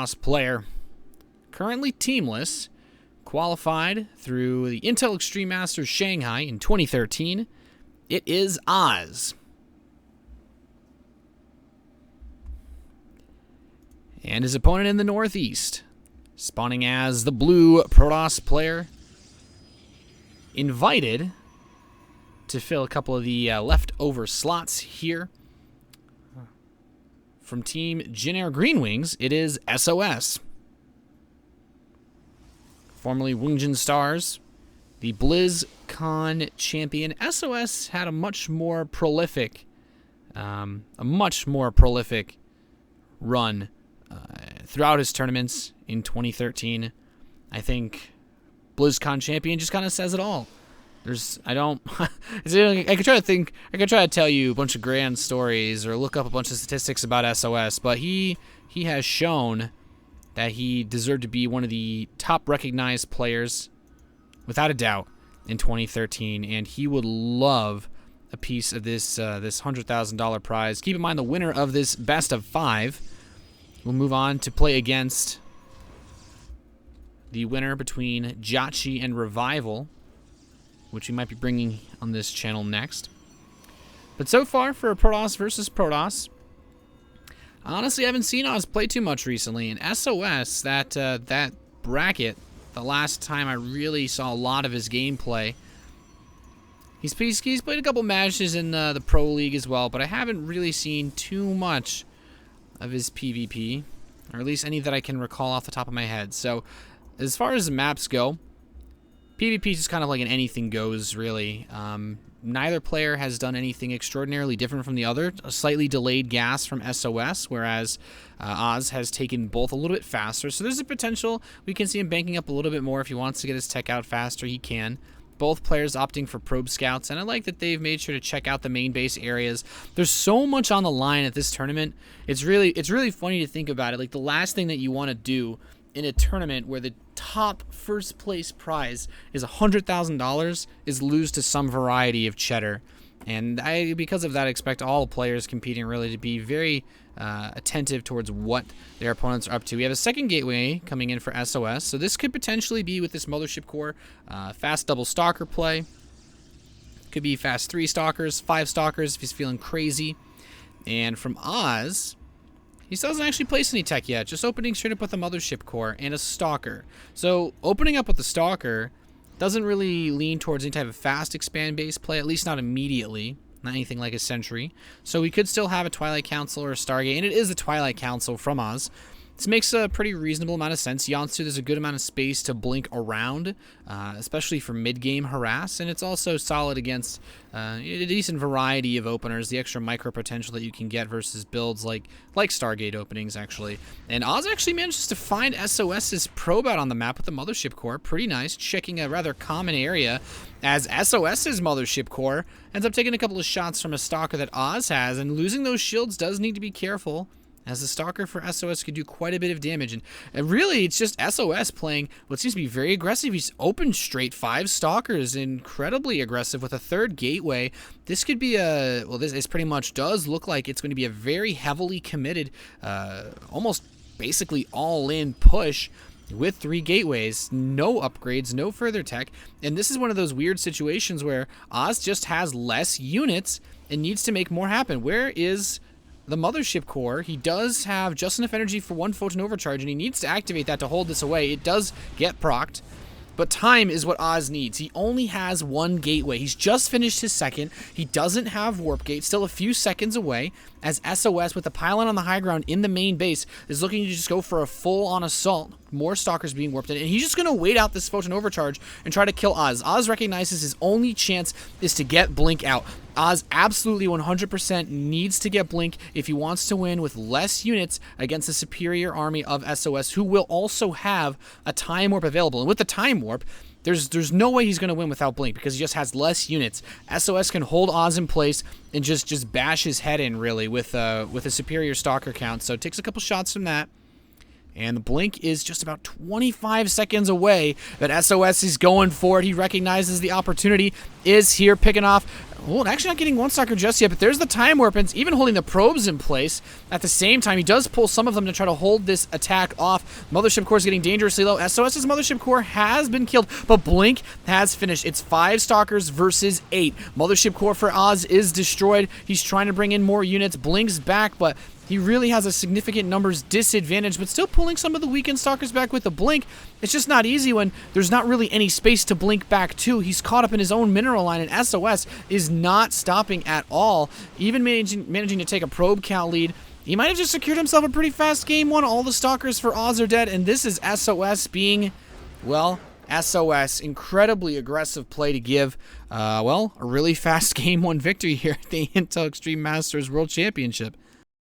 Protoss player, currently teamless, qualified through the Intel Extreme Masters Shanghai in 2013. It is Oz. And his opponent in the Northeast, spawning as the blue Protoss player, invited to fill a couple of the leftover slots here. From Team Jin Air Green Wings, it is sOs. Formerly Wungjin Stars, the BlizzCon champion. sOs had a much more prolific run throughout his tournaments in 2013. I think BlizzCon champion just kind of says it all. I could try to tell you a bunch of grand stories or look up a bunch of statistics about sOs, but he has shown that he deserved to be one of the top recognized players, without a doubt, in 2013, and he would love a piece of this $100,000 prize. Keep in mind, the winner of this best of 5 will move on to play against the winner between Jachi and Revival, which we might be bringing on this channel next. But so far, for a Protoss versus Protoss, I honestly haven't seen Oz play too much recently. And sOs, that bracket, the last time I really saw a lot of his gameplay, he's played a couple matches in the Pro League as well, but I haven't really seen too much of his PvP, or at least any that I can recall off the top of my head. So, as far as the maps go, PvP is just kind of like an anything goes, really. Neither player has done anything extraordinarily different from the other. A slightly delayed gas from sOs, whereas Oz has taken both a little bit faster. So there's a potential we can see him banking up a little bit more. If he wants to get his tech out faster, he can. Both players opting for probe scouts, and I like that they've made sure to check out the main base areas. There's so much on the line at this tournament. It's really funny to think about it. Like, the last thing that you want to do in a tournament where the top first place prize is $100,000 is lose to some variety of cheddar. And because of that, expect all players competing really to be very attentive towards what their opponents are up to. We have a second gateway coming in for sOs, so this could potentially be, with this Mothership Core, fast double stalker play. Could be fast 3 stalkers, 5 stalkers if he's feeling crazy. And from Oz, he still hasn't actually placed any tech yet, just opening straight up with a Mothership Core and a Stalker. So opening up with the Stalker doesn't really lean towards any type of fast expand base play, at least not immediately, not anything like a Sentry. So we could still have a Twilight Council or a Stargate, and it is a Twilight Council from Oz. This makes a pretty reasonable amount of sense. Yonsu, there's a good amount of space to blink around, especially for mid-game harass, and it's also solid against a decent variety of openers, the extra micro potential that you can get versus builds like Stargate openings, actually. And Oz actually manages to find sOs's probe out on the map with the Mothership Core. Pretty nice, checking a rather common area, as sOs's Mothership Core ends up taking a couple of shots from a Stalker that Oz has, and losing those shields does need to be careful, as the Stalker for sOs could do quite a bit of damage. And really, it's just sOs playing what seems to be very aggressive. He's opened straight 5 Stalkers, incredibly aggressive with a 3rd gateway. This could be this pretty much does look like it's going to be a very heavily committed, almost basically all-in push with 3 gateways, no upgrades, no further tech. And this is one of those weird situations where Oz just has less units and needs to make more happen. Where is the Mothership Core? He does have just enough energy for 1 Photon Overcharge, and he needs to activate that to hold this away. It does get procced, but time is what Oz needs. He only has 1 gateway. He's just finished his 2nd. He doesn't have Warp Gate, still a few seconds away, as sOs, with the pylon on the high ground in the main base, is looking to just go for a full-on assault. More Stalkers being warped in, and he's just going to wait out this Photon Overcharge and try to kill Oz. Oz recognizes his only chance is to get Blink out. Oz absolutely 100% needs to get Blink if he wants to win with less units against a superior army of sOs, who will also have a Time Warp available. And with the Time Warp, there's no way he's going to win without Blink, because he just has less units. sOs can hold Oz in place and just bash his head in, really, with a superior Stalker count. So it takes a couple shots from that. And the Blink is just about 25 seconds away, but sOs is going for it. He recognizes the opportunity, is here picking off Well, actually not getting one stalker just yet, but there's the time warp, and it's even holding the probes in place. At the same time, he does pull some of them to try to hold this attack off. Mothership Core is getting dangerously low. sOs's Mothership Core has been killed, but Blink has finished. It's 5 stalkers versus 8. Mothership Core for Oz is destroyed. He's trying to bring in more units. Blink's back, but he really has a significant numbers disadvantage, but still pulling some of the weakened stalkers back with the Blink. It's just not easy when there's not really any space to Blink back to. He's caught up in his own mineral line, and sOs is not stopping at all, even managing to take a probe count lead. He might have just secured himself a pretty fast game one. All the stalkers for Oz are dead, and this is sOs being, well, sOs. Incredibly aggressive play to give, well, a really fast game one victory here at the Intel Extreme Masters World Championship.